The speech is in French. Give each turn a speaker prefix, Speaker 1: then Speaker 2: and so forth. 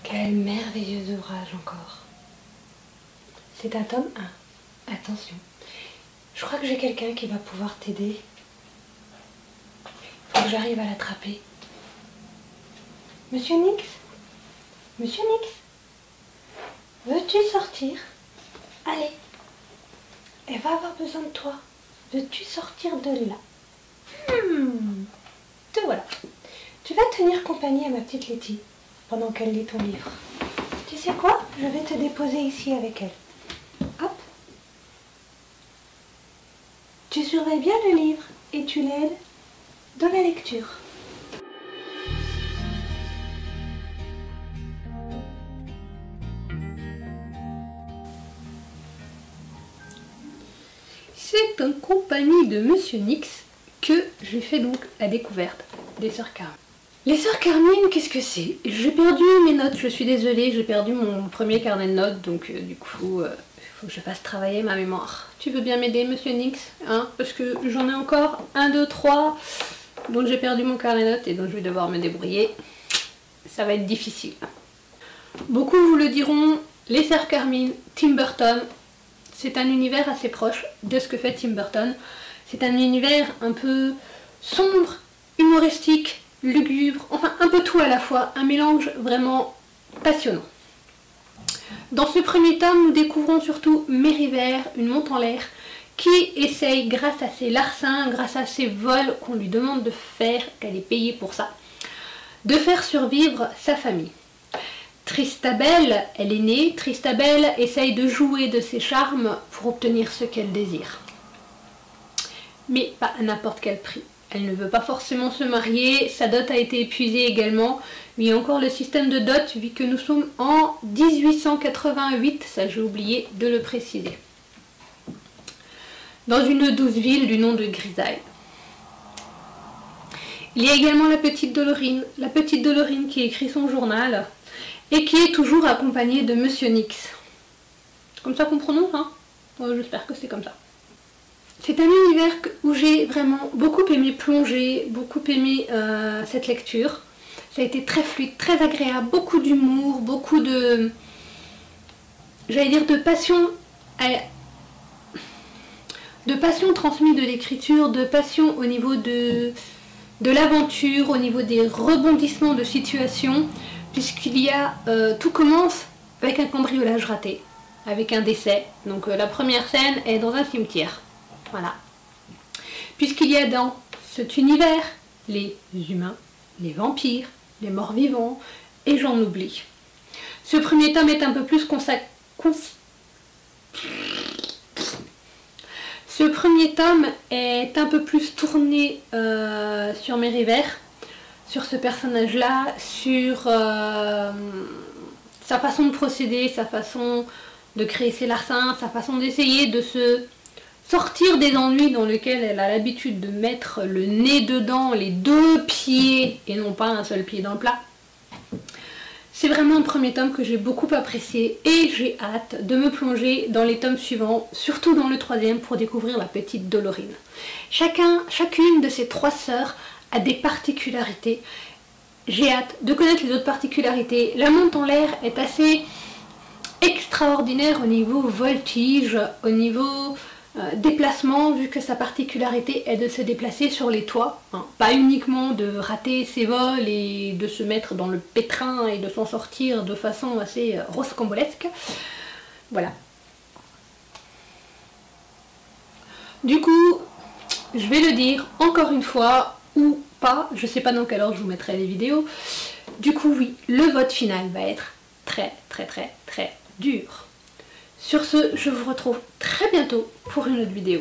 Speaker 1: Quel merveilleux ouvrage encore. C'est un tome 1. Attention, je crois que j'ai quelqu'un qui va pouvoir t'aider. Faut que j'arrive à l'attraper. Monsieur Nix? Monsieur Nix? Veux-tu sortir? Allez, elle va avoir besoin de toi. Veux-tu sortir de là? Te voilà. Tu vas tenir compagnie à ma petite Letty pendant qu'elle lit ton livre. Tu sais quoi? Je vais te déposer ici avec elle. Hop. Tu surveilles bien le livre et tu l'aides dans la lecture. C'est en compagnie de Monsieur Nix que j'ai fait donc la découverte des Sœurs Carmine. Les Sœurs Carmine, qu'est-ce que c'est? J'ai perdu mes notes, je suis désolée, j'ai perdu mon premier carnet de notes, donc du coup, il faut que je fasse travailler ma mémoire. Tu veux bien m'aider, Monsieur Nix, hein? Parce que j'en ai encore 1, 2, 3, donc j'ai perdu mon carnet de notes et donc je vais devoir me débrouiller. Ça va être difficile. Beaucoup vous le diront, les Sœurs Carmine, Tim Burton, c'est un univers assez proche de ce que fait Tim Burton. C'est un univers un peu sombre, humoristique, lugubre, enfin un peu tout à la fois, un mélange vraiment passionnant. Dans ce premier tome, nous découvrons surtout Mériver, une monte en l'air, qui essaye, grâce à ses larcins, grâce à ses vols qu'on lui demande de faire, qu'elle est payée pour ça, de faire survivre sa famille. Tristabelle, elle est née, Tristabelle essaye de jouer de ses charmes pour obtenir ce qu'elle désire. Mais pas à n'importe quel prix. Elle ne veut pas forcément se marier, sa dot a été épuisée également. Il y a encore le système de dot, vu que nous sommes en 1888, ça j'ai oublié de le préciser. Dans une douce ville du nom de Grisaille. Il y a également la petite Dolorine qui écrit son journal et qui est toujours accompagnée de Monsieur Nix. Comme ça qu'on prononce, hein? Ouais, j'espère que c'est comme ça. C'est un univers où j'ai vraiment beaucoup aimé plonger, beaucoup aimé cette lecture. Ça a été très fluide, très agréable, beaucoup d'humour, beaucoup de... j'allais dire de passion... de passion transmise de l'écriture, de passion au niveau de l'aventure, au niveau des rebondissements de situation, puisqu'il y a... tout commence avec un cambriolage raté, avec un décès. Donc la première scène est dans un cimetière. Voilà. Puisqu'il y a dans cet univers les humains, les vampires, les morts-vivants, et j'en oublie. Ce premier tome est un peu plus Ce premier tome est un peu plus tourné sur Mériver, sur ce personnage-là, sur sa façon de procéder, sa façon de créer ses larcins, sa façon d'essayer de se sortir des ennuis dans lesquels elle a l'habitude de mettre le nez dedans, les 2 pieds, et non pas un seul pied dans le plat. C'est vraiment un premier tome que j'ai beaucoup apprécié et j'ai hâte de me plonger dans les tomes suivants, surtout dans le 3e pour découvrir la petite Dolorine. Chacune de ces 3 sœurs a des particularités. J'ai hâte de connaître les autres particularités. La monte en l'air est assez extraordinaire au niveau voltige, au niveau... déplacement, vu que sa particularité est de se déplacer sur les toits, hein, pas uniquement de rater ses vols et de se mettre dans le pétrin et de s'en sortir de façon assez rocambolesque. Voilà. Du coup, je vais le dire encore une fois, ou pas, je sais pas dans quelle heure je vous mettrai les vidéos. Du coup, oui, le vote final va être très dur. Sur ce, je vous retrouve très bientôt pour une autre vidéo.